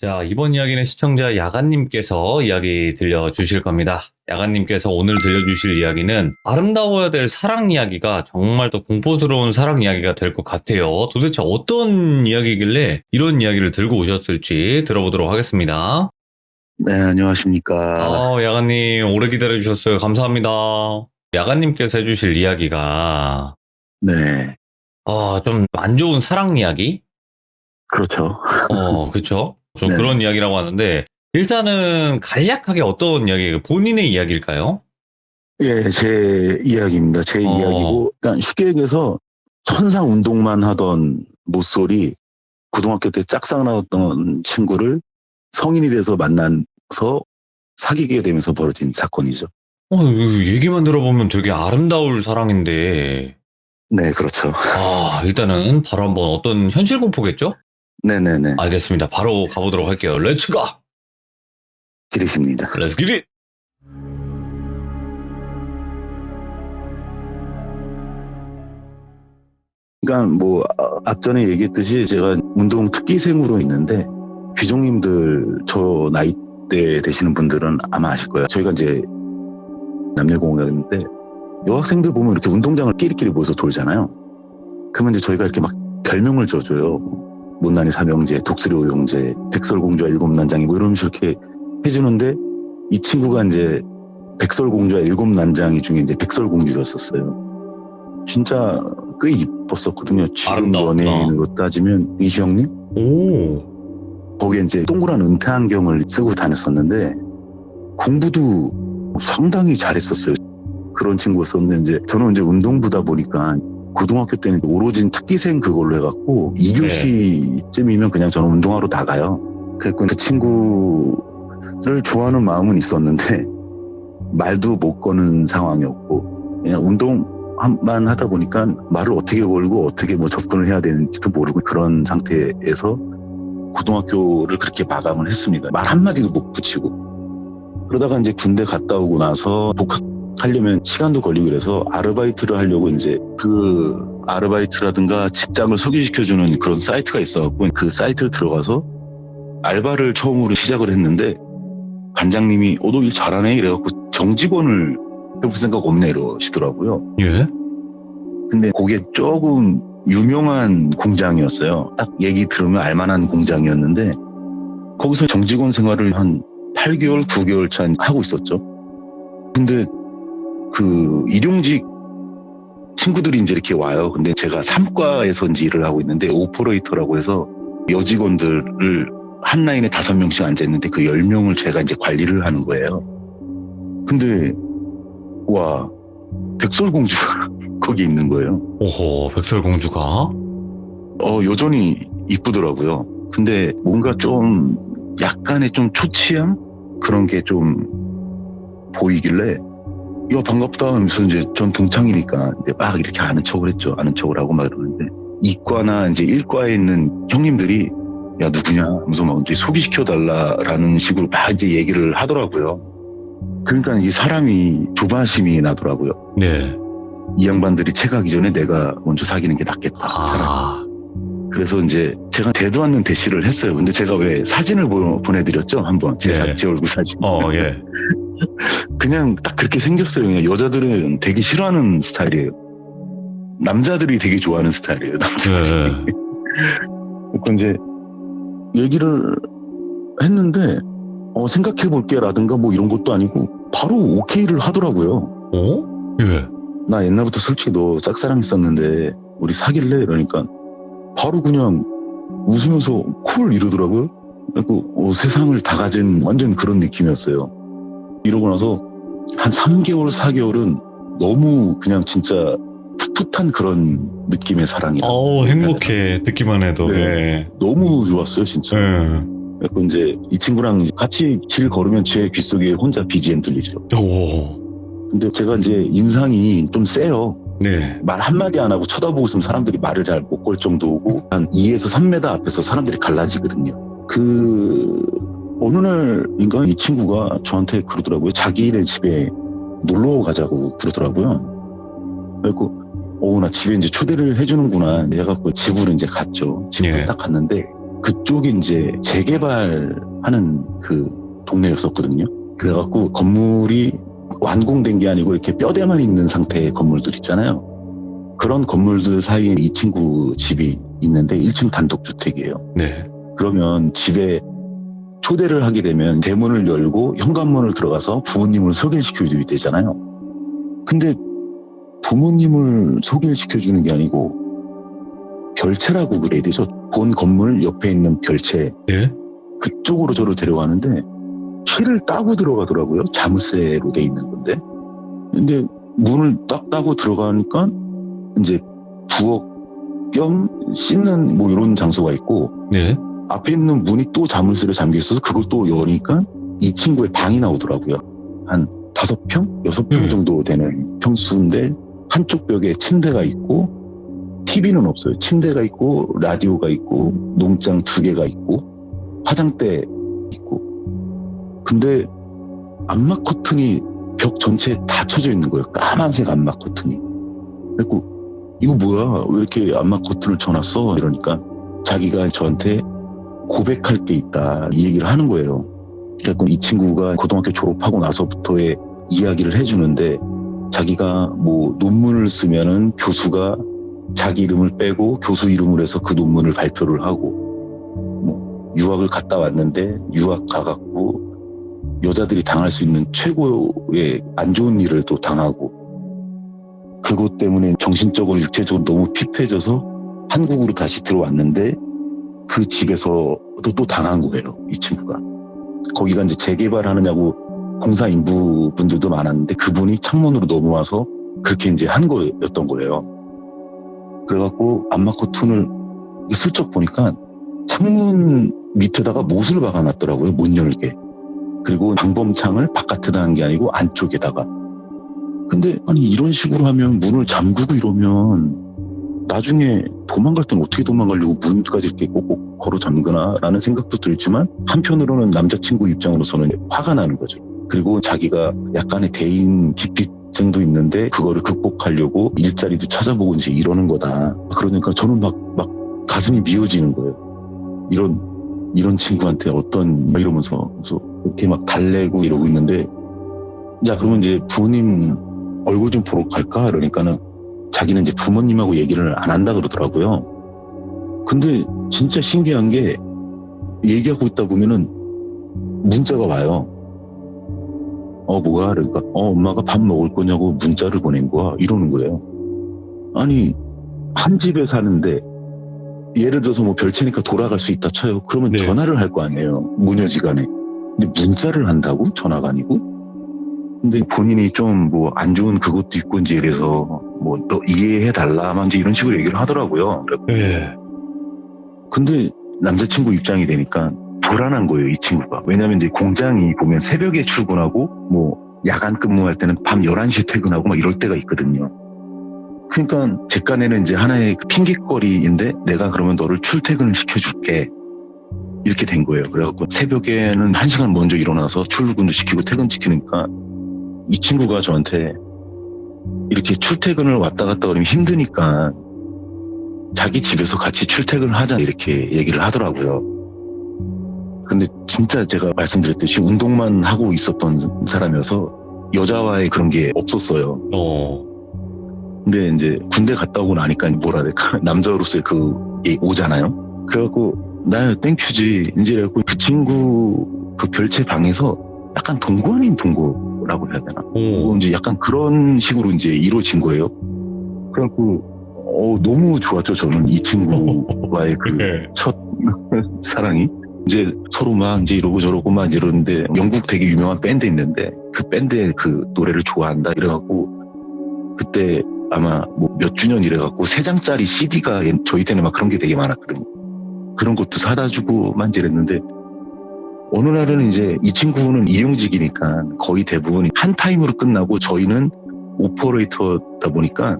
자, 이번 이야기는 시청자 야간님께서 이야기 들려주실 겁니다. 야간님께서 오늘 들려주실 이야기는 아름다워야 될 사랑 이야기가 정말 더 공포스러운 사랑 이야기가 될 것 같아요. 도대체 어떤 이야기길래 이런 이야기를 들고 오셨을지 들어보도록 하겠습니다. 네, 안녕하십니까. 야간님 오래 기다려주셨어요. 감사합니다. 야간님께서 해주실 이야기가 네, 좀 안 좋은 사랑 이야기? 그렇죠. 그쵸? 좀 네. 그런 이야기라고 하는데, 일단은 간략하게 어떤 이야기예요? 본인의 이야기일까요? 예, 제 이야기입니다. 제 이야기고, 그러니까 쉽게 얘기해서 천상 운동만 하던 모쏠이 고등학교 때 짝사랑하던 친구를 성인이 돼서 만나서 사귀게 되면서 벌어진 사건이죠. 얘기만 들어보면 되게 아름다울 사랑인데, 네, 그렇죠. 일단은 바로 한번 어떤 현실 공포겠죠? 네네네. 알겠습니다. 바로 가보도록 할게요. 렛츠 가! 기리십니다. 렛츠 기릿! 그러니까 뭐 앞전에 얘기했듯이 제가 운동 특기생으로 있는데 귀종님들 저 나이대 되시는 분들은 아마 아실 거예요. 저희가 이제 남녀공학인데 여학생들 보면 이렇게 운동장을 끼리끼리 모여서 돌잖아요. 그러면 이제 저희가 이렇게 막 별명을 줘줘요. 못난이 삼형제, 독수리 오형제, 백설공주와 일곱난장이 뭐 이런 식으로 이렇게 해주는데 이 친구가 이제 백설공주와 일곱난장이 중에 이제 백설공주였었어요. 진짜 꽤 이뻤었거든요. 지금 연예인으로 따지면 이시영님? 거기에 이제 동그란 은퇴 안경을 쓰고 다녔었는데 공부도 상당히 잘했었어요. 그런 친구였었는데 이제 저는 이제 운동부다 보니까 고등학교 때는 오로지 특기생 그걸로 해갖고 2교시쯤이면 그냥 저는 운동하러 나가요. 그래서 그 친구를 좋아하는 마음은 있었는데 말도 못 거는 상황이었고 그냥 운동만 하다 보니까 말을 어떻게 걸고 어떻게 뭐 접근을 해야 되는지도 모르고 그런 상태에서 고등학교를 그렇게 마감을 했습니다. 말 한마디도 못 붙이고 그러다가 이제 군대 갔다 오고 나서 복학하려면 시간도 걸리고 그래서 아르바이트를 하려고 이제 그 아르바이트라든가 직장을 소개시켜주는 그런 사이트가 있어갖고 그 사이트를 들어가서 알바를 처음으로 시작을 했는데 관장님이 너 일 잘하네 이래갖고 정직원을 해볼 생각 없네 이러시더라고요. 예? 근데 그게 조금 유명한 공장이었어요. 딱 얘기 들으면 알만한 공장이었는데 거기서 정직원 생활을 한 8개월, 9개월 차 하고 있었죠. 근데 그 일용직 친구들이 이제 이렇게 와요. 근데 제가 3과에서 이제 일을 하고 있는데 오퍼레이터라고 해서 여직원들을 한 라인에 5명씩 앉아있는데 그 10명을 제가 이제 관리를 하는 거예요. 근데 와 백설공주가 거기 있는 거예요. 오호, 백설공주가? 여전히 이쁘더라고요. 근데 뭔가 좀 약간의 좀 초치함? 그런 게 좀 보이길래 야 반갑다 하면서 이제 전 동창이니까 이제 막 이렇게 아는 척을 했죠. 아는 척을 하고 막 그러는데 이과나 이제 1과에 있는 형님들이 야 누구냐 하면서 막 이제 소개시켜달라라는 식으로 막 이제 얘기를 하더라고요. 그러니까 이 사람이 조바심이 나더라고요. 네. 이 양반들이 채가기 전에 내가 먼저 사귀는 게 낫겠다. 차라리. 그래서 이제 제가 대도 않는 대시를 했어요. 근데 제가 왜 사진을 보내드렸죠? 한번 제 얼굴 사진. 예. 그냥 딱 그렇게 생겼어요. 그냥 여자들은 되게 싫어하는 스타일이에요. 남자들이 되게 좋아하는 스타일이에요. 남자들이. 그러니까 이제 얘기를 했는데 생각해볼게 라든가 뭐 이런 것도 아니고 바로 오케이를 하더라고요. 예. 나 옛날부터 솔직히 너 짝사랑했었는데 우리 사귈래? 이러니까 바로 그냥 웃으면서 쿨 이러더라고요. 그리고 세상을 다 가진 완전 그런 느낌이었어요. 이러고 나서 한 3개월, 4개월은 너무 그냥 진짜 풋풋한 그런 느낌의 사랑이라고. 행복해. 듣기만 해도. 네. 너무 좋았어요, 진짜. 그리고 이제 이 친구랑 같이 길 걸으면 제 귓속에 혼자 BGM 들리죠. 근데 제가 이제 인상이 좀 세요. 네. 말 한마디 안 하고 쳐다보고 있으면 사람들이 말을 잘 못 걸 정도고 한 2에서 3m 앞에서 사람들이 갈라지거든요. 어느 날인가 이 친구가 저한테 그러더라고요. 자기네 집에 놀러 가자고 그러더라고요. 그래서 나 집에 이제 초대를 해주는구나. 해갖고 집으로 이제 갔죠. 집으로 딱 갔는데 그쪽이 이제 재개발하는 그 동네였었거든요. 그래갖고 건물이 완공된 게 아니고 이렇게 뼈대만 있는 상태의 건물들 있잖아요. 그런 건물들 사이에 이 친구 집이 있는데 1층 단독주택이에요. 네. 그러면 집에 초대를 하게 되면 대문을 열고 현관문을 들어가서 부모님을 소개를 시켜줘야 되잖아요. 근데 부모님을 소개를 시켜주는 게 아니고 별채라고 그래야 되죠. 본 건물 옆에 있는 별채. 네. 그쪽으로 저를 데려가는데 키를 따고 들어가더라고요. 자물쇠로 돼 있는 건데. 근데 문을 딱 따고 들어가니까 이제 부엌 겸 씻는 뭐 이런 장소가 있고 네. 앞에 있는 문이 또 자물쇠로 잠겨 있어서 그걸 또 여니까 이 친구의 방이 나오더라고요. 한 5평? 6평 정도 되는 평수인데 한쪽 벽에 침대가 있고 TV는 없어요. 침대가 있고 라디오가 있고 농장 2개가 있고 화장대 있고 근데 암막 커튼이 벽 전체에 다 쳐져 있는 거예요. 까만색 암막 커튼이. 그래서 이거 뭐야? 왜 이렇게 암막 커튼을 쳐놨어? 이러니까 자기가 저한테 고백할 게 있다 이 얘기를 하는 거예요. 그래서 이 친구가 고등학교 졸업하고 나서부터의 이야기를 해주는데 자기가 뭐 논문을 쓰면은 교수가 자기 이름을 빼고 교수 이름을 해서 그 논문을 발표를 하고 뭐 유학을 갔다 왔는데 유학 가갖고 여자들이 당할 수 있는 최고의 안 좋은 일을 또 당하고 그것 때문에 정신적으로 육체적으로 너무 피폐해져서 한국으로 다시 들어왔는데 그 집에서도 또 당한 거예요. 이 친구가. 거기가 이제 재개발하느냐고 공사 인부 분들도 많았는데 그분이 창문으로 넘어와서 그렇게 이제 한 거였던 거예요. 그래갖고 암막 커튼을 슬쩍 보니까 창문 밑에다가 못을 박아놨더라고요. 못 열게. 그리고 방범창을 바깥에다 한 게 아니고 안쪽에다가. 근데 아니 이런 식으로 하면 문을 잠그고 이러면 나중에 도망갈 땐 어떻게 도망가려고 문까지 이렇게 꼭꼭 걸어 잠그나 라는 생각도 들지만 한편으로는 남자친구 입장으로서는 화가 나는 거죠. 그리고 자기가 약간의 대인 기피증도 있는데 그거를 극복하려고 일자리도 찾아보고 이제 이러는 거다. 그러니까 저는 막 가슴이 미어지는 거예요. 이런 친구한테 어떤 이러면서 그래서 이렇게 막 달래고 이러고 있는데 야 그러면 이제 부모님 얼굴 좀 보러 갈까? 이러니까는 자기는 이제 부모님하고 얘기를 안 한다 그러더라고요. 근데 진짜 신기한 게 얘기하고 있다 보면은 문자가 와요. 뭐가? 그러니까 엄마가 밥 먹을 거냐고 문자를 보낸 거야. 이러는 거예요. 아니 한 집에 사는데 예를 들어서 뭐 별채니까 돌아갈 수 있다 쳐요. 그러면 네. 전화를 할 거 아니에요. 모녀지간에. 근데 문자를 한다고? 전화가 아니고? 근데 본인이 좀 뭐 안 좋은 그것도 있고 이제 이래서 뭐 너 이해해달라 막 이제 이런 식으로 얘기를 하더라고요. 네. 근데 남자친구 입장이 되니까 불안한 거예요, 이 친구가. 왜냐면 이제 공장이 보면 새벽에 출근하고 뭐 야간 근무할 때는 밤 11시에 퇴근하고 막 이럴 때가 있거든요. 그러니까 제 깐에는 이제 하나의 핑계거리인데 내가 그러면 너를 출퇴근을 시켜줄게. 이렇게 된 거예요. 그래갖고 새벽에는 1시간 먼저 일어나서 출근도 시키고 퇴근시키니까 이 친구가 저한테 이렇게 출퇴근을 왔다 갔다 그러면 힘드니까 자기 집에서 같이 출퇴근을 하자 이렇게 얘기를 하더라고요. 근데 진짜 제가 말씀드렸듯이 운동만 하고 있었던 사람이어서 여자와의 그런 게 없었어요. 근데 이제 군대 갔다 오고 나니까 뭐라 해야 될까 남자로서의 그 오잖아요. 그래갖고 나 땡큐지 이제 그래갖고 그 친구 그 별채 방에서 약간 동거 아닌 동거라고 해야 되나? 이제 약간 그런 식으로 이제 이루어진 거예요. 그래갖고 너무 좋았죠. 저는 이 친구와의 그 첫 사랑이. 이제 서로 막 이제 이러고 저러고 막 이러는데 영국 되게 유명한 밴드 있는데 그 밴드의 그 노래를 좋아한다 이래갖고 그때 아마 뭐 몇 주년 이래갖고 3장짜리 CD가 저희 때는 막 그런 게 되게 많았거든요. 그런 것도 사다 주고 막 이랬는데 어느 날은 이제 이 친구는 일용직이니까 거의 대부분이 한 타임으로 끝나고 저희는 오퍼레이터다 보니까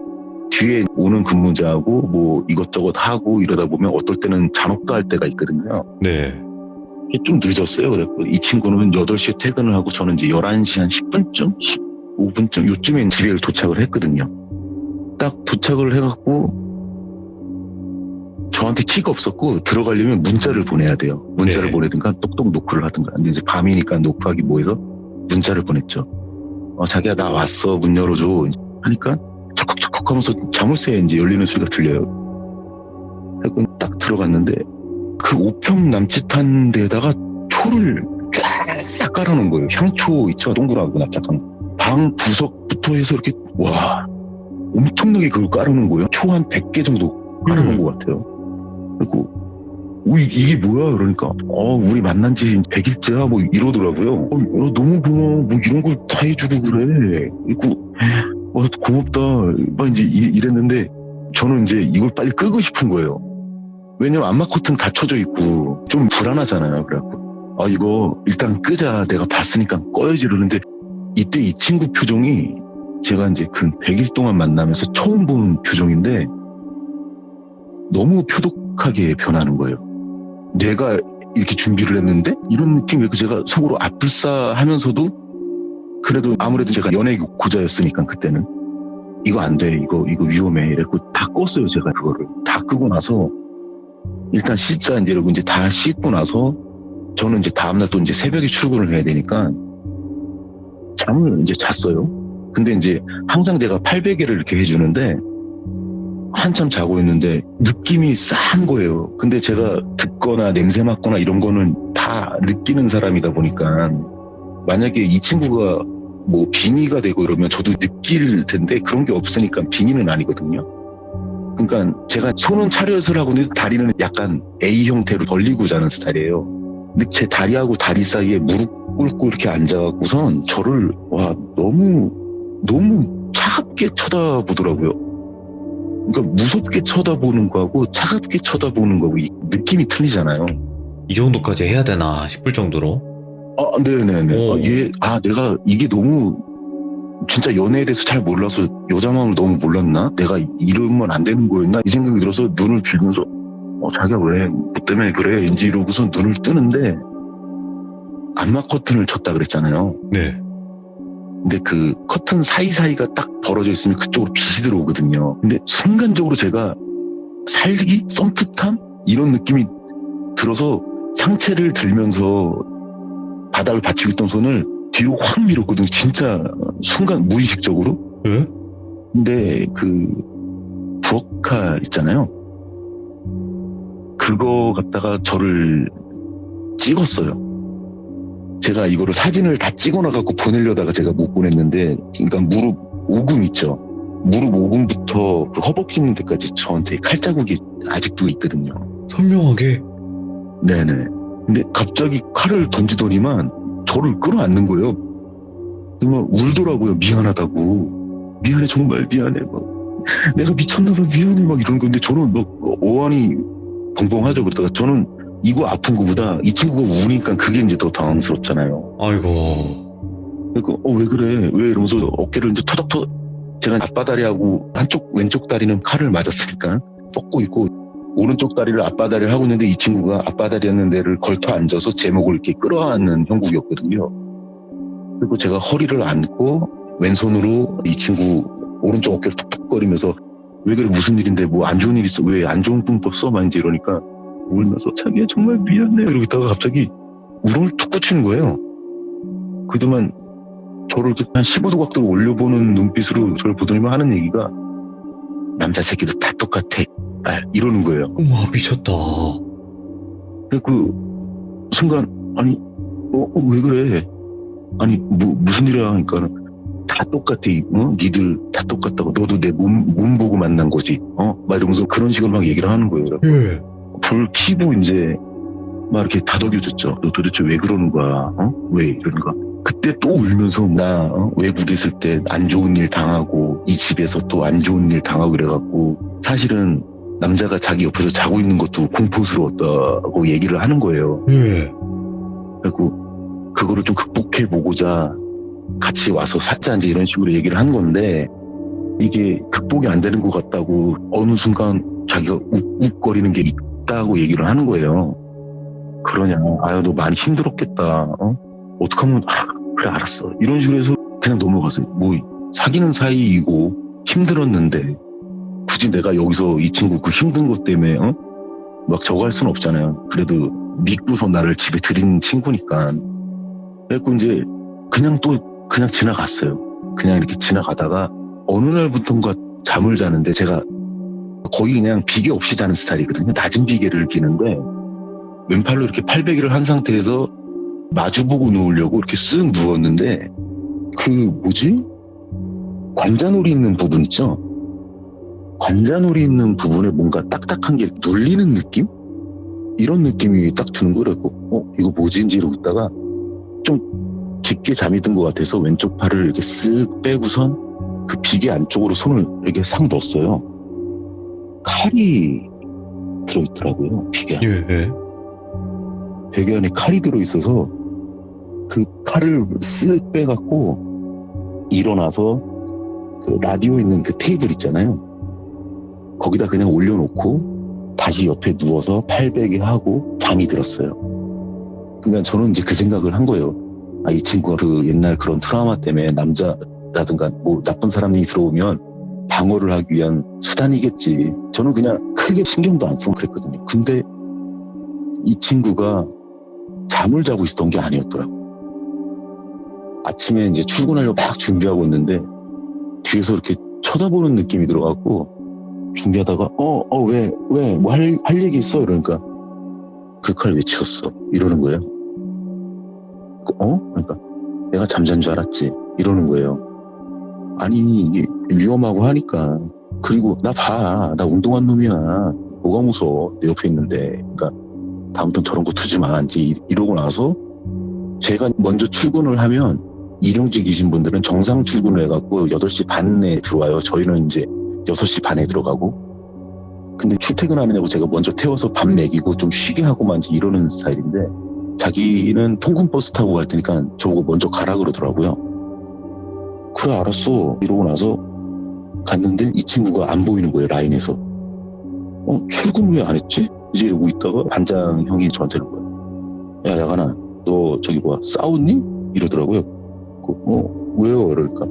뒤에 오는 근무자하고 뭐 이것저것 하고 이러다 보면 어떨 때는 잔업도 할 때가 있거든요. 네. 좀 늦었어요. 그래서 이 친구는 8시에 퇴근을 하고 저는 이제 11시 한 10분쯤? 15분쯤 요쯤에 집에 도착을 했거든요. 딱 도착을 해갖고 저한테 키가 없었고 들어가려면 문자를 보내야 돼요. 문자를 네. 보내든가 똑똑 노크를 하든가. 근데 이제 밤이니까 노크하기 뭐해서 문자를 보냈죠. 자기야 나 왔어 문 열어줘 하니까 척척척 하면서 자물쇠 이제 열리는 소리가 들려요. 그리고 딱 들어갔는데 그 5평 남짓한 데다가 초를 쫙 깔아놓은 거예요. 향초 있죠, 동그랗고 납작한 방 구석부터 해서 이렇게 와 엄청나게 그걸 깔아놓은 거예요. 초 한 100개 정도 깔아놓은 것 같아요. 그리고 이게 뭐야 그러니까 우리 만난 지 100일째야 뭐 이러더라고요. 너무 고마워 뭐 이런 걸 다 해주고 그래. 그리고 고맙다 막 이제 이랬는데 저는 이제 이걸 빨리 끄고 싶은 거예요. 왜냐면 안마 커튼 다 쳐져 있고 좀 불안하잖아요. 그래갖고 이거 일단 끄자, 내가 봤으니까 꺼야지 이러는데 이때 이 친구 표정이 제가 이제 그 100일 동안 만나면서 처음 본 표정인데 너무 표독하게 변하는 거예요. 내가 이렇게 준비를 했는데 이런 느낌이 제가 속으로 아플싸 하면서도 그래도 아무래도 제가 연애 고자였으니까 그때는 이거 안 돼, 이거 위험해 이랬고 다 껐어요. 제가 그거를 다 끄고 나서 일단 씻자 이제 이러고 이제 다 씻고 나서 저는 이제 다음날 또 이제 새벽에 출근을 해야 되니까 잠을 이제 잤어요. 근데 이제 항상 내가 800개를 이렇게 해주는데 한참 자고 있는데 느낌이 싸한 거예요. 근데 제가 듣거나 냄새 맡거나 이런 거는 다 느끼는 사람이다 보니까 만약에 이 친구가 뭐 빙의가 되고 이러면 저도 느낄 텐데 그런 게 없으니까 빙의는 아니거든요. 그러니까 제가 손은 차렷을 하고 있는데 다리는 약간 A 형태로 벌리고 자는 스타일이에요. 근데 제 다리하고 다리 사이에 무릎 꿇고 이렇게 앉아갖고선 저를 너무 차갑게 쳐다보더라고요. 그러니까 무섭게 쳐다보는 거하고 차갑게 쳐다보는 거하고 느낌이 틀리잖아요. 이 정도까지 해야 되나 싶을 정도로. 네네네. 내가 이게 너무 진짜 연애에 대해서 잘 몰라서 여자 마음을 너무 몰랐나? 내가 이러면 안 되는 거였나? 이 생각이 들어서 눈을 빌면서 자기야 왜 뭐 때문에 그래? 인지 이러고서 눈을 뜨는데 안마 커튼을 쳤다 그랬잖아요. 네. 근데 그 커튼 사이사이가 딱 벌어져 있으면 그쪽으로 빛이 들어오거든요. 근데 순간적으로 제가 살기? 썸풋함? 이런 느낌이 들어서 상체를 들면서 바닥을 받치고 있던 손을 뒤로 확 밀었거든요. 진짜 순간 무의식적으로. 왜? 근데 그 부엌칼 있잖아요. 그거 갖다가 저를 찍었어요. 제가 이거를 사진을 다 찍어놔갖고 보내려다가 제가 못 보냈는데, 그러니까 무릎 오금 있죠. 무릎 오금부터 그 허벅지 있는 데까지 저한테 칼자국이 아직도 있거든요. 선명하게? 네네. 근데 갑자기 칼을 던지더니만 저를 끌어안는 거예요. 정말 울더라고요. 미안하다고. 미안해, 정말 미안해. 막 내가 미쳤나봐, 미안해, 막 이런 건데 저는 막 어안이 벙벙하죠. 그러다가 저는 이거 아픈 거보다 이 친구가 우니까 그게 이제 더 당황스럽잖아요. 아이고. 그러니까 왜 그래? 왜? 이러면서 어깨를 이제 토닥토닥. 제가 앞바다리하고 한쪽 왼쪽 다리는 칼을 맞았으니까 뻗고 있고 오른쪽 다리를 앞바다리를 하고 있는데 이 친구가 앞바다리였는 데를 걸터 앉아서 제 목을 이렇게 끌어안는 형국이었거든요. 그리고 제가 허리를 안고 왼손으로 이 친구 오른쪽 어깨를 툭툭거리면서 왜 그래, 무슨 일인데, 뭐 안 좋은 일 있어, 왜 안 좋은 꿈 꿨어? 막 이제 이러니까 울면서 자기야 정말 미안해 이러고 있다가 갑자기 울음을 툭 그치는 거예요. 그동안 저를 한 15도 각도로 올려보는 눈빛으로 저를 보더니만 하는 얘기가 남자 새끼도 다 똑같아 이러는 거예요. 어머, 미쳤다. 그 순간 아니 왜 그래? 아니 무슨 일이야? 하니까 다 똑같아. 니들 다 똑같다고. 너도 내 몸 보고 만난 거지. 막 이러면서 그런 식으로 막 얘기를 하는 거예요. 예. 불 켜고 이제 막 이렇게 다독여줬죠. 너 도대체 왜 그러는 거야? 왜 이러는 거야? 그때 또 울면서 나 외국에 있을 때 안 좋은 일 당하고 이 집에서 또 안 좋은 일 당하고 그래갖고 사실은 남자가 자기 옆에서 자고 있는 것도 공포스러웠다고 얘기를 하는 거예요. 예. 그리고 그거를 좀 극복해 보고자 같이 와서 살자 이제 이런 식으로 얘기를 한 건데 이게 극복이 안 되는 것 같다고 어느 순간 자기가 욱욱거리는 게 있다고 얘기를 하는 거예요. 그러냐? 아유 너 많이 힘들었겠다. 어떡하면 그래 알았어. 이런 식으로 해서 그냥 넘어갔어요. 뭐 사귀는 사이이고 힘들었는데 굳이 내가 여기서 이 친구 그 힘든 것 때문에 막 저거 할 수는 없잖아요. 그래도 믿고서 나를 집에 들인 친구니까. 그래갖고 이제 그냥 지나갔어요. 그냥 이렇게 지나가다가 어느 날부터인가 잠을 자는데 제가 거의 그냥 비계 없이 자는 스타일이거든요. 낮은 비계를 끼는데 왼팔로 이렇게 팔베개를 한 상태에서 마주보고 누우려고 이렇게 쓱 누웠는데 관자놀이 있는 부분 있죠? 관자놀이 있는 부분에 뭔가 딱딱한 게 눌리는 느낌? 이런 느낌이 딱 드는 거라고. 이거 뭐지? 이러고 있다가 좀 깊게 잠이 든 것 같아서 왼쪽 팔을 이렇게 쓱 빼고선 그 비계 안쪽으로 손을 이렇게 싹 넣었어요. 칼이 들어있더라고요. 비계 안에. 예. 베개 안에 칼이 들어있어서 그 칼을 쓱 빼갖고 일어나서 그 라디오 있는 그 테이블 있잖아요. 거기다 그냥 올려놓고 다시 옆에 누워서 팔베개 하고 잠이 들었어요. 그러니까 저는 이제 그 생각을 한 거예요. 이 친구가 그 옛날 그런 트라우마 때문에 남자라든가 뭐 나쁜 사람이 들어오면 방어를 하기 위한 수단이겠지. 저는 그냥 크게 신경도 안 쓰고 그랬거든요. 근데 이 친구가 잠을 자고 있었던 게 아니었더라고. 아침에 이제 출근하려고 막 준비하고 있는데 뒤에서 이렇게 쳐다보는 느낌이 들어갖고 준비하다가 왜 뭐 할 얘기 있어? 이러니까 그 칼 왜 치웠어? 이러는 거예요. 그러니까 내가 잠잔 줄 알았지. 이러는 거예요. 아니 이게 위험하고 하니까. 그리고 나 운동한 놈이야. 뭐가 무서워? 내 옆에 있는데. 그러니까 다음부터는 저런 거 두지 마. 이제 이러고 나서 제가 먼저 출근을 하면 일용직이신 분들은 정상 출근을 해갖고 8시 반에 들어와요. 저희는 이제 6시 반에 들어가고. 근데 출퇴근하느냐고 제가 먼저 태워서 밥 먹이고 좀 쉬게 하고만 이제 이러는 스타일인데 자기는 통근버스 타고 갈 테니까 저보고 먼저 가라 그러더라고요. 그래 알았어. 이러고 나서 갔는데 이 친구가 안 보이는 거예요. 라인에서. 출근 왜 안 했지? 이제 이러고 있다가 반장 형이 저한테 이러는 거예요. 야 야간아 너 저기 싸웠니? 이러더라고요. 왜요? 그러니까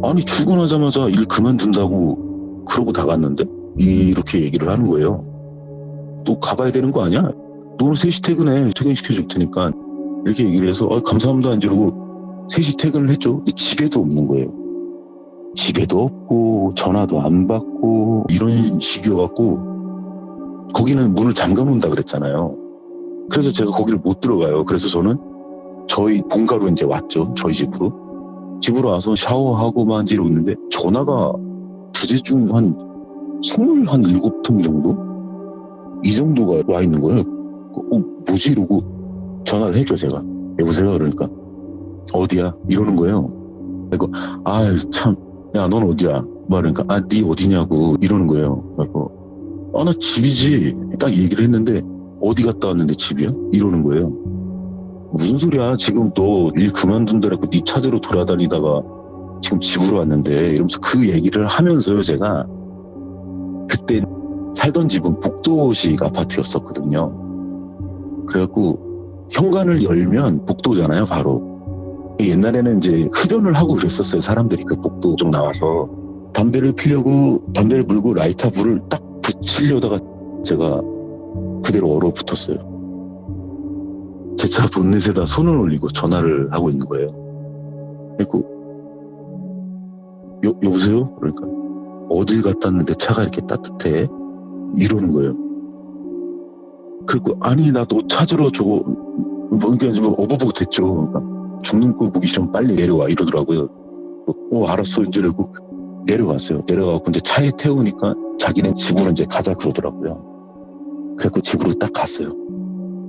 아니 출근하자마자 일 그만둔다고 그러고 나갔는데 이렇게 얘기를 하는 거예요. 너 가봐야 되는 거 아니야? 너는 3시 퇴근해. 퇴근시켜줄 테니까. 이렇게 얘기를 해서 감사합니다. 이러고 3시 퇴근을 했죠. 집에도 없는 거예요. 집에도 없고 전화도 안 받고 이런 식이어갖고 거기는 문을 잠가놓는다 그랬잖아요. 그래서 제가 거기를 못 들어가요. 그래서 저는 저희 본가로 이제 왔죠. 저희 집으로 와서 샤워하고만 이러고 있는데 전화가 부재중 한 27통 정도? 이 정도가 와 있는 거예요. 뭐지? 이러고 전화를 했죠, 제가. 여보세요? 그러니까 어디야? 이러는 거예요. 그리고 참, 야, 넌 어디야? 그러니까 네 어디냐고 이러는 거예요. 그래서 나 집이지. 딱 얘기를 했는데 어디 갔다 왔는데 집이야? 이러는 거예요. 무슨 소리야? 지금 너 일 그만둔다고 네 찾으러 돌아다니다가 지금 집으로 왔는데 이러면서 그 얘기를 하면서요. 제가 그때 살던 집은 복도식 아파트였었거든요. 그래갖고 현관을 열면 복도잖아요. 바로. 옛날에는 이제 흡연을 하고 그랬었어요. 사람들이 그 복도 쪽 나와서 담배를 피려고 담배를 불고 라이터 불을 딱 붙이려다가 제가 그대로 얼어붙었어요. 제 차 본넷에다 손을 올리고 전화를 하고 있는 거예요. 그리고 여보세요? 그러니까 어딜 갔다 왔는데 차가 이렇게 따뜻해? 이러는 거예요. 그리고 아니 나 너 찾으러 저거 그러니까 좀 어버버가 됐죠. 그러니까 죽는 꼴 보기 싫으면 빨리 내려와 이러더라고요. 알았어 이제 이러고 내려왔어요. 내려가고 이제 차에 태우니까 자기는 집으로 이제 가자 그러더라고요. 그래서 집으로 딱 갔어요.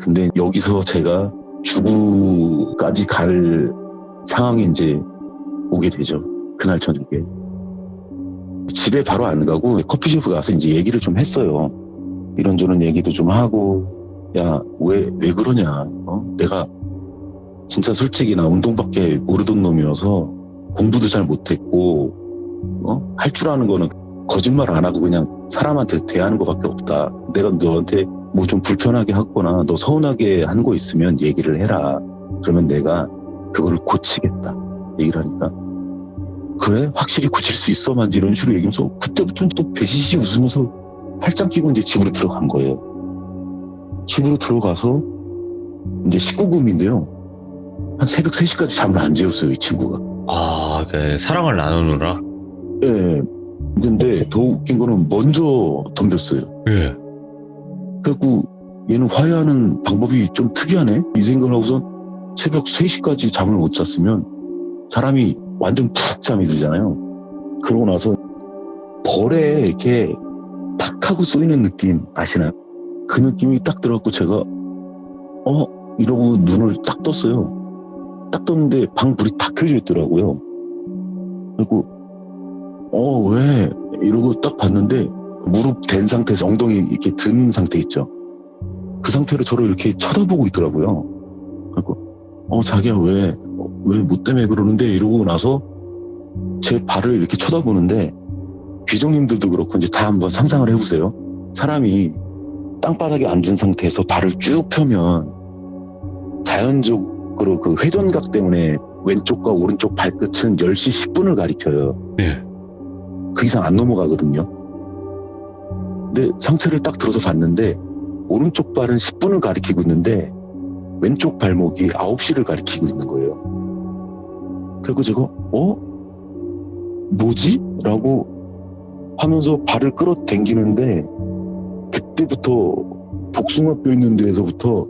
근데 여기서 제가 주부까지 갈 상황이 이제 오게 되죠. 그날 저녁에. 집에 바로 안 가고 커피숍에 가서 이제 얘기를 좀 했어요. 이런저런 얘기도 좀 하고, 야, 왜 그러냐. 내가 진짜 솔직히 나 운동밖에 모르던 놈이어서 공부도 잘 못했고, 할 줄 아는 거는 거짓말 안 하고 그냥 사람한테 대하는 것밖에 없다. 내가 너한테 뭐 좀 불편하게 하거나 너 서운하게 한 거 있으면 얘기를 해라. 그러면 내가 그거를 고치겠다. 얘기를 하니까 그래? 확실히 고칠 수 있어? 만 이런 식으로 얘기하면서 그때부터 또 배시시 웃으면서 팔짱 끼고 이제 집으로 들어간 거예요. 집으로 들어가서 이제 19금인데요. 한 새벽 3시까지 잠을 안 재웠어요, 이 친구가. 아, 그 사랑을 나누느라. 예. 근데 더 웃긴 거는 먼저 덤볐어요. 예. 그래갖고 얘는 화해하는 방법이 좀 특이하네? 이 생각을 하고선 새벽 3시까지 잠을 못 잤으면 사람이 완전 푹 잠이 들잖아요. 그러고 나서 벌에 이렇게 탁 하고 쏘이는 느낌 아시나요? 그 느낌이 딱 들어갖고 제가 이러고 눈을 딱 떴어요. 딱 떴는데 방 불이 다 켜져 있더라고요. 그리고 왜? 이러고 딱 봤는데 무릎 댄 상태에서 엉덩이 이렇게 든 상태 있죠. 그 상태로 저를 이렇게 쳐다보고 있더라고요. 그리고 자기야 왜 뭐 때문에 그러는데 이러고 나서 제 발을 이렇게 쳐다보는데 귀정님들도 그렇고 이제 다 한번 상상을 해보세요. 사람이 땅바닥에 앉은 상태에서 발을 쭉 펴면 자연적으로 그 회전각 때문에 왼쪽과 오른쪽 발끝은 10시 10분을 가리켜요. 네. 그 이상 안 넘어가거든요. 근데 상체를 딱 들어서 봤는데 오른쪽 발은 10분을 가리키고 있는데 왼쪽 발목이 9시를 가리키고 있는 거예요. 그리고 제가 뭐지? 라고 하면서 발을 끌어당기는데 그때부터 복숭아뼈 있는 데에서부터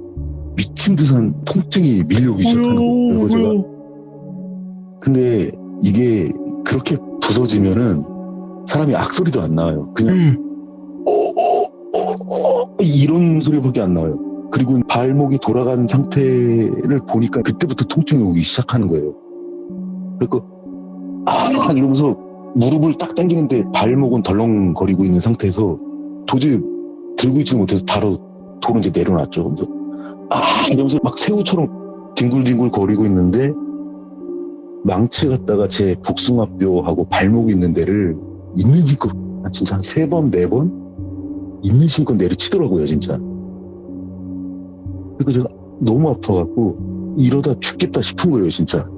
미친 듯한 통증이 밀려오기 시작하는 거예요. 그리고 제가 근데 이게 그렇게 부서지면은 사람이 악소리도 안 나와요. 그냥 이런 소리밖에 안 나와요. 그리고 발목이 돌아가는 상태를 보니까 그때부터 통증이 오기 시작하는 거예요. 그리고 이러면서 무릎을 딱 당기는데 발목은 덜렁거리고 있는 상태에서 도저히 들고 있지 못해서 바로 도로 이제 내려놨죠. 그래서 이러면서 막 새우처럼 뒹굴뒹굴 거리고 있는데 망치 갖다가 제 복숭아뼈하고 발목 있는 데를 있는 힘껏 진짜 한 3번, 4번 있는 힘껏 내려치더라고요, 진짜. 그러니까 제가 너무 아파갖고 이러다 죽겠다 싶은 거예요, 진짜.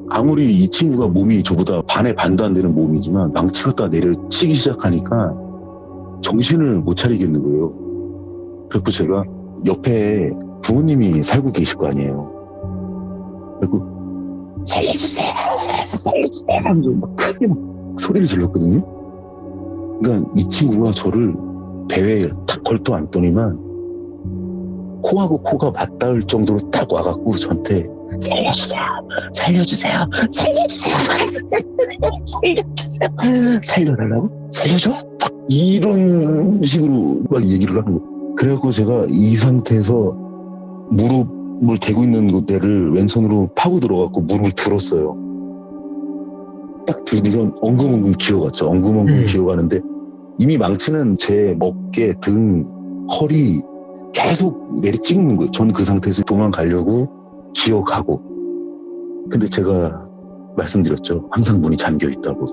아무리 이 친구가 몸이 저보다 반의 반도 안 되는 몸이지만 망치 갖다 내려치기 시작하니까 정신을 못 차리겠는 거예요. 그래서 제가 옆에 부모님이 살고 계실 거 아니에요. 그리고 살려주세요 하면서 막 크게 막 소리를 질렀거든요. 그러니까 이 친구가 저를 배에 탁 걸터 앉더니만 코하고 코가 맞닿을 정도로 딱 와갖고 저한테 살려주세요 살려달라고? 살려줘? 이런 식으로 막 얘기를 하는 거예요. 그래갖고 제가 이 상태에서 무릎을 대고 있는 데를 왼손으로 파고 들어갖고 무릎을 들었어요. 딱 들고선 엉금엉금 기어갔죠. 엉금엉금 기어가는데 이미 망치는 제 어깨, 등, 허리 계속 내리 찍는 거예요. 전 그 상태에서 도망가려고 기어가고. 근데 제가 말씀드렸죠. 항상 문이 잠겨 있다고.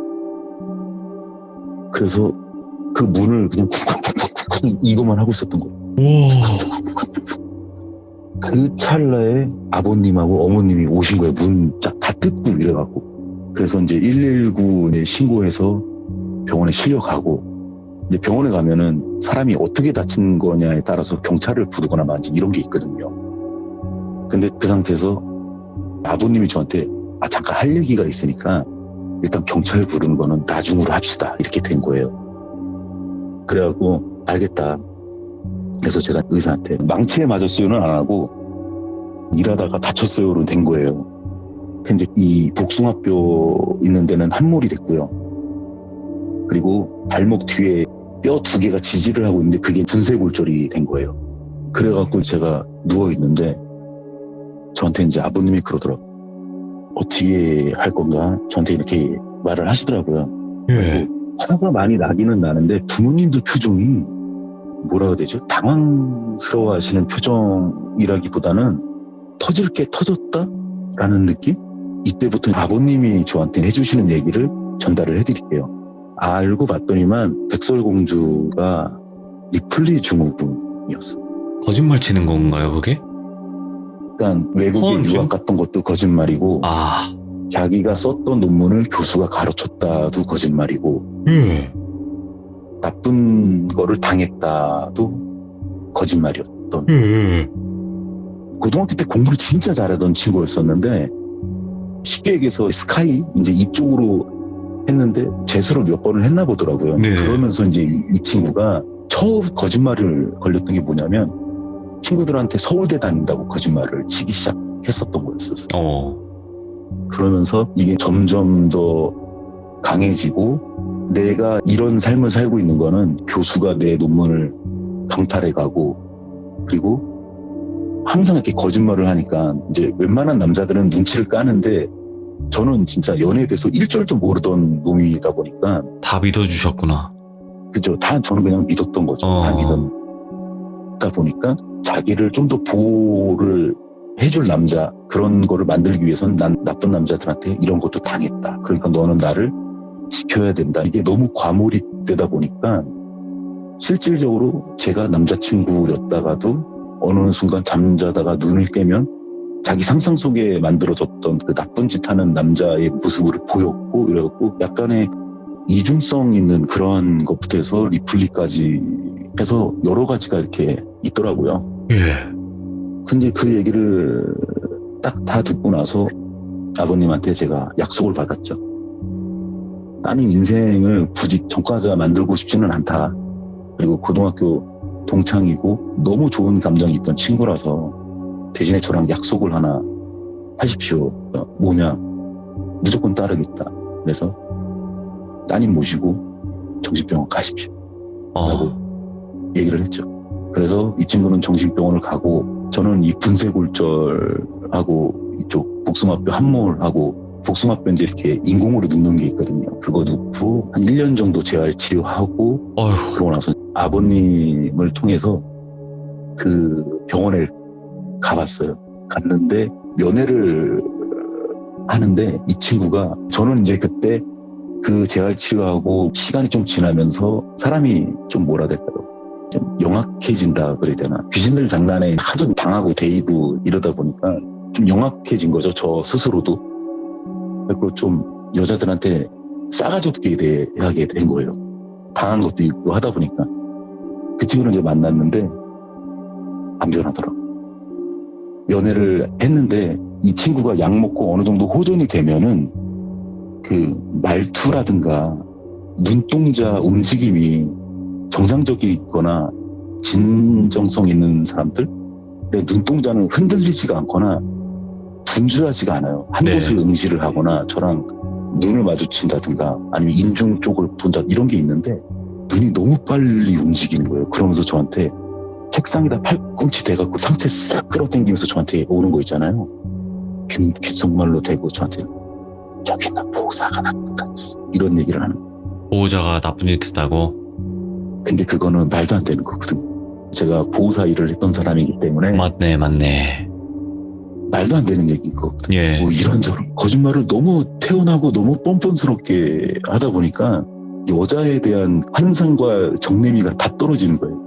그래서 그 문을 그냥 쿡쿡쿡쿡 이거만 하고 있었던 거예요. 그 찰나에 아버님하고 어머님이 오신 거예요. 문 쫙 다 뜯고 이래갖고. 그래서 이제 119에 신고해서 병원에 실려가고, 이제 병원에 가면은 사람이 어떻게 다친 거냐에 따라서 경찰을 부르거나 만지 이런 게 있거든요. 근데 그 상태에서 아버님이 저한테 잠깐 할 얘기가 있으니까 일단 경찰 부르는 거는 나중으로 합시다 이렇게 된 거예요. 그래갖고 알겠다. 그래서 제가 의사한테 망치에 맞았어요는 안 하고 일하다가 다쳤어요로 된 거예요. 근데 이 복숭아뼈 있는 데는 함몰이 됐고요. 그리고 발목 뒤에 뼈 2개가 지지를 하고 있는데 그게 분쇄골절이 된 거예요. 그래갖고 제가 누워있는데 저한테 이제 아버님이 그러더라고요. 어떻게 할 건가? 저한테 이렇게 말을 하시더라고요. 예. 화가 많이 나기는 나는데 부모님들 표정이 뭐라 해야 되죠? 당황스러워 하시는 표정이라기보다는 터질 게 터졌다라는 느낌? 이때부터 아버님이 저한테 해주시는 얘기를 전달을 해드릴게요. 알고 봤더니만 백설공주가 리플리 증후군이었어. 거짓말 치는 건가요, 그게? 그러니까 외국에 허언증? 유학 갔던 것도 거짓말이고 아, 자기가 썼던 논문을 교수가 가르쳤다도 거짓말이고 예. 나쁜 거를 당했다도 거짓말이었던 있었던, 고등학교 때 공부를 진짜 잘하던 친구였었는데, 쉽게 얘기해서 스카이 이제 이쪽으로 했는데 재수를 몇 번을 했나 보더라고요. 네. 그러면서 이제 이 친구가 처음 거짓말을 걸렸던 게 뭐냐면, 친구들한테 서울대 다닌다고 거짓말을 치기 시작했었던 거였었어요. 그러면서 이게 점점 더 강해지고, 내가 이런 삶을 살고 있는 거는 교수가 내 논문을 강탈해 가고, 그리고 항상 이렇게 거짓말을 하니까 이제 웬만한 남자들은 눈치를 까는데, 저는 진짜 연애에 대해서 일절도 모르던 놈이다 보니까 다 믿어주셨구나. 그죠. 다 저는 그냥 믿었던 거죠. 다 믿었다 보니까 자기를 좀 더 보호를 해줄 남자, 그런 거를 만들기 위해서는 난 나쁜 남자들한테 이런 것도 당했다. 그러니까 너는 나를 지켜야 된다. 이게 너무 과몰입되다 보니까 실질적으로 제가 남자친구였다가도 어느 순간 잠자다가 눈을 깨면 자기 상상 속에 만들어졌던 그 나쁜 짓 하는 남자의 모습을 보였고, 이래갖고 약간의 이중성 있는 그런 것부터 해서 리플리까지 해서 여러 가지가 이렇게 있더라고요. 예. 근데 그 얘기를 딱 다 듣고 나서 아버님한테 제가 약속을 받았죠. 따님 인생을 굳이 전과자 만들고 싶지는 않다. 그리고 고등학교 동창이고 너무 좋은 감정이 있던 친구라서 대신에 저랑 약속을 하나 하십시오. 뭐냐? 무조건 따르겠다. 그래서 따님 모시고 정신병원 가십시오. 라고 얘기를 했죠. 그래서 이 친구는 정신병원을 가고, 저는 이 분쇄골절하고 이쪽 복숭아뼈 함몰하고, 복숭아뼈 이제 이렇게 인공으로 넣는 게 있거든요. 그거 넣고 한 1년 정도 재활 치료하고, 그러고 나서 아버님을 통해서 그 병원에 가봤어요. 갔는데 면회를 하는데 이 친구가, 저는 이제 그때 그 재활 치료하고 시간이 좀 지나면서 사람이 좀 뭐라 될까요? 좀 영악해진다 그래야 되나? 귀신들 장난에 하도 당하고 데이고 이러다 보니까 좀 영악해진 거죠. 저 스스로도. 그리고 좀 여자들한테 싸가지 없게 대하게 된 거예요. 당한 것도 있고 하다 보니까. 그 친구를 이제 만났는데 안 변하더라고. 연애를 했는데 이 친구가 약 먹고 어느 정도 호전이 되면은 그 말투라든가 눈동자 움직임이 정상적이거나 진정성 있는 사람들의 눈동자는 흔들리지가 않거나 분주하지가 않아요. 한 네. 곳을 응시를 하거나 저랑 눈을 마주친다든가 아니면 인중 쪽을 본다, 이런 게 있는데 눈이 너무 빨리 움직이는 거예요. 그러면서 저한테 책상에다 팔꿈치 대갖고 상체 싹 끌어당기면서 저한테 오는 거 있잖아요. 귓속말로 대고 저한테 저기 나 보호자가 나쁘다 이런 얘기를 하는 거예요. 보호자가 나쁜 짓 했다고? 근데 그거는 말도 안 되는 거거든요. 제가 보호사 일을 했던 사람이기 때문에 맞네. 말도 안 되는 얘기인 거거든요. 예. 뭐 이런저런 거짓말을 너무 태어나고 너무 뻔뻔스럽게 하다 보니까 여자에 대한 환상과 정내미가 다 떨어지는 거예요.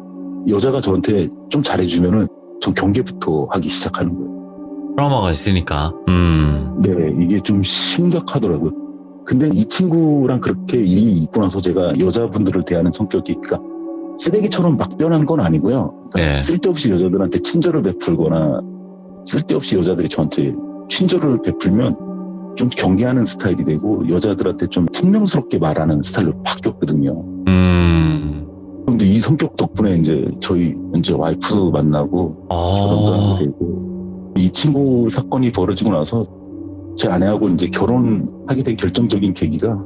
여자가 저한테 좀 잘해주면은 전 경계부터 하기 시작하는 거예요. 트라우마가 있으니까. 네, 이게 좀 심각하더라고요. 근데 이 친구랑 그렇게 일이 있고 나서 제가 여자분들을 대하는 성격이, 그러니까 쓰레기처럼 막 변한 건 아니고요. 그러니까 네. 쓸데없이 여자들한테 친절을 베풀거나 쓸데없이 여자들이 저한테 친절을 베풀면 좀 경계하는 스타일이 되고 여자들한테 좀 퉁명스럽게 말하는 스타일로 바뀌었거든요. 근데 이 성격 덕분에 이제 저희 이제 와이프도 만나고 결혼도 하게 되고, 이 친구 사건이 벌어지고 나서 제 아내하고 이제 결혼하게 된 결정적인 계기가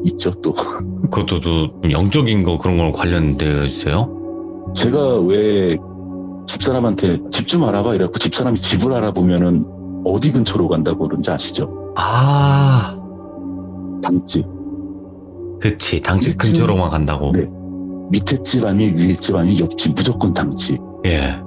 있죠, 또. 그것도 또 영적인 거 그런 거랑 관련되어 있어요? 제가 왜 집사람한테 집 좀 알아봐 이래갖고 집사람이 집을 알아보면은 어디 근처로 간다고 그런지 아시죠? 당집. 그치. 당집 근처로만 간다고. 네. 밑에 집 아니면 위에 집 아니면 옆집, 무조건 당집. 예.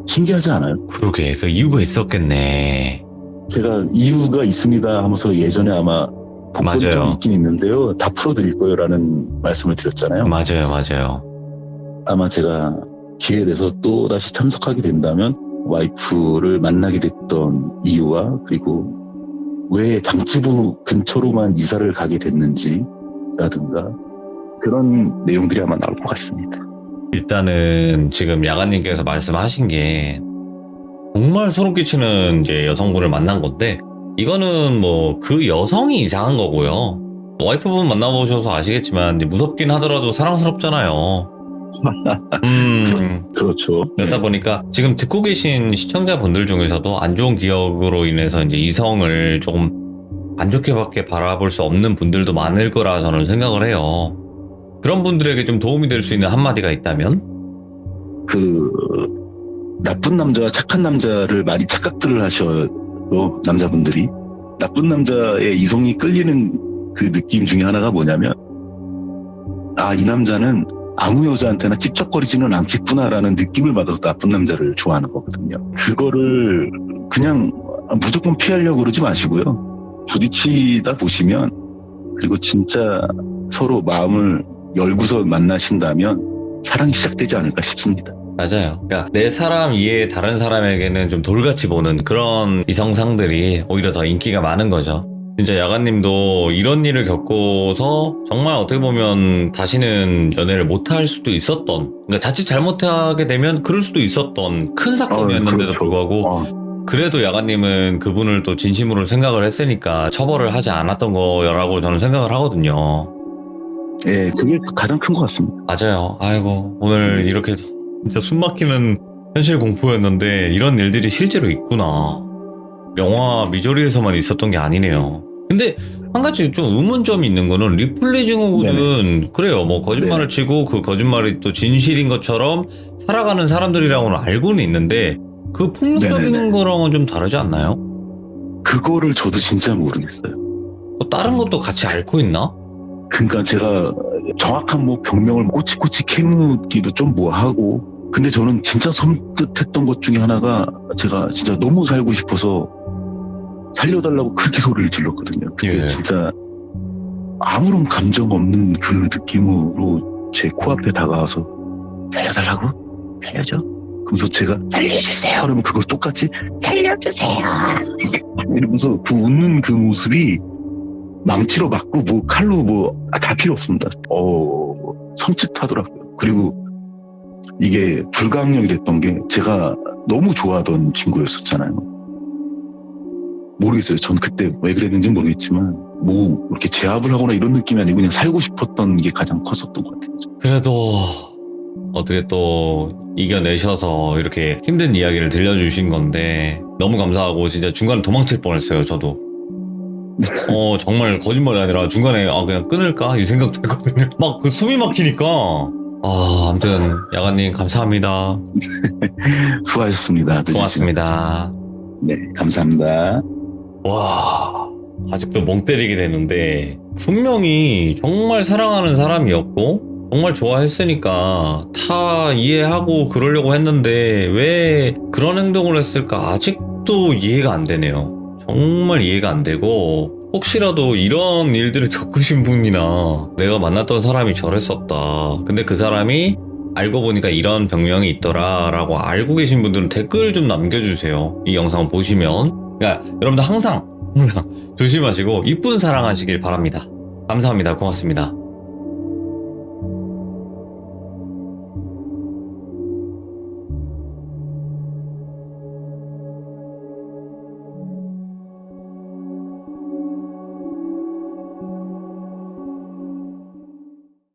신기하지 않아요? 그러게. 그 이유가 있었겠네. 제가 이유가 있습니다 하면서 예전에 아마 복선이 좀 있긴 있는데요. 다 풀어드릴 거예요 라는 말씀을 드렸잖아요. 맞아요. 아마 제가 기회에 대해서 또 다시 참석하게 된다면 와이프를 만나게 됐던 이유와, 그리고 왜 당지부 근처로만 이사를 가게 됐는지라든가 그런 내용들이 아마 나올 것 같습니다. 일단은 지금 야간님께서 말씀하신 게 정말 소름 끼치는 이제 여성분을 만난 건데, 이거는 뭐 그 여성이 이상한 거고요. 와이프분 만나보셔서 아시겠지만 이제 무섭긴 하더라도 사랑스럽잖아요. 그렇죠. 그러다 보니까 지금 듣고 계신 시청자분들 중에서도 안 좋은 기억으로 인해서 이제 이성을 조금 안 좋게밖에 바라볼 수 없는 분들도 많을 거라 저는 생각을 해요. 그런 분들에게 좀 도움이 될 수 있는 한마디가 있다면? 그 나쁜 남자와 착한 남자를 많이 착각들을 하셔요. 남자분들이. 나쁜 남자의 이성이 끌리는 그 느낌 중에 하나가 뭐냐면, 아, 이 남자는 아무 여자한테나 찝쩍거리지는 않겠구나라는 느낌을 받아서 나쁜 남자를 좋아하는 거거든요. 그거를 그냥 무조건 피하려고 그러지 마시고요. 부딪히다 보시면, 그리고 진짜 서로 마음을 열고서 만나신다면 사랑이 시작되지 않을까 싶습니다. 맞아요. 그러니까 내 사람 이외에 다른 사람에게는 좀 돌같이 보는 그런 이성상들이 오히려 더 인기가 많은 거죠. 진짜 야간님도 이런 일을 겪고서 정말 어떻게 보면 다시는 연애를 못할 수도 있었던, 그러니까 자칫 잘못하게 되면 그럴 수도 있었던 큰 사건이었는데도 그렇죠. 불구하고 그래도 야간님은 그분을 또 진심으로 생각을 했으니까 처벌을 하지 않았던 거라고 저는 생각을 하거든요. 예, 그게 가장 큰 것 같습니다. 맞아요. 아이고, 오늘 이렇게 진짜 숨막히는 현실 공포였는데 이런 일들이 실제로 있구나. 영화 미저리에서만 있었던 게 아니네요. 근데 한 가지 좀 의문점이 있는 거는 리플리 증후군은 그래요. 뭐 거짓말을 치고 그 거짓말이 또 진실인 것처럼 살아가는 사람들이라고는 알고는 있는데 그 폭력적인 네네네. 거랑은 좀 다르지 않나요? 그거를 저도 진짜 모르겠어요. 또 다른 것도 같이 앓고 있나? 그러니까 제가 정확한 뭐 병명을 꼬치꼬치 캐묻기도 좀 뭐하고, 근데 저는 진짜 섬뜩했던 것 중에 하나가, 제가 진짜 너무 살고 싶어서 살려달라고 그렇게 소리를 질렀거든요. 근데 예. 진짜 아무런 감정 없는 그 느낌으로 제 코앞에 다가와서 살려달라고? 살려줘? 그러면서 제가 살려주세요 그러면 그걸 똑같이 살려주세요 이러면서 그 웃는 그 모습이 망치로 맞고 뭐 칼로 뭐 다 필요 없습니다. 섬찟하더라고요. 그리고 이게 불가항력이 됐던 게, 제가 너무 좋아하던 친구였었잖아요. 모르겠어요. 전 그때 왜 그랬는지 모르겠지만 뭐 이렇게 제압을 하거나 이런 느낌이 아니고 그냥 살고 싶었던 게 가장 컸었던 것 같아요. 그래도 어떻게 또 이겨내셔서 이렇게 힘든 이야기를 들려주신 건데 너무 감사하고, 진짜 중간에 도망칠 뻔했어요. 저도 정말 거짓말이 아니라 중간에 그냥 끊을까 이 생각도 했거든요. 막 그 숨이 막히니까. 아무튼 야간님 감사합니다. 수고하셨습니다. 늦은 고맙습니다. 시간. 네, 감사합니다. 와, 아직도 멍 때리게 되는데 분명히 정말 사랑하는 사람이었고 정말 좋아했으니까 다 이해하고 그러려고 했는데 왜 그런 행동을 했을까 아직도 이해가 안 되네요. 정말 이해가 안 되고, 혹시라도 이런 일들을 겪으신 분이나 내가 만났던 사람이 저랬었다, 근데 그 사람이 알고 보니까 이런 병명이 있더라 라고 알고 계신 분들은 댓글 좀 남겨주세요. 이 영상 보시면. 그러니까 여러분들 항상 조심하시고 이쁜 사랑하시길 바랍니다. 감사합니다. 고맙습니다.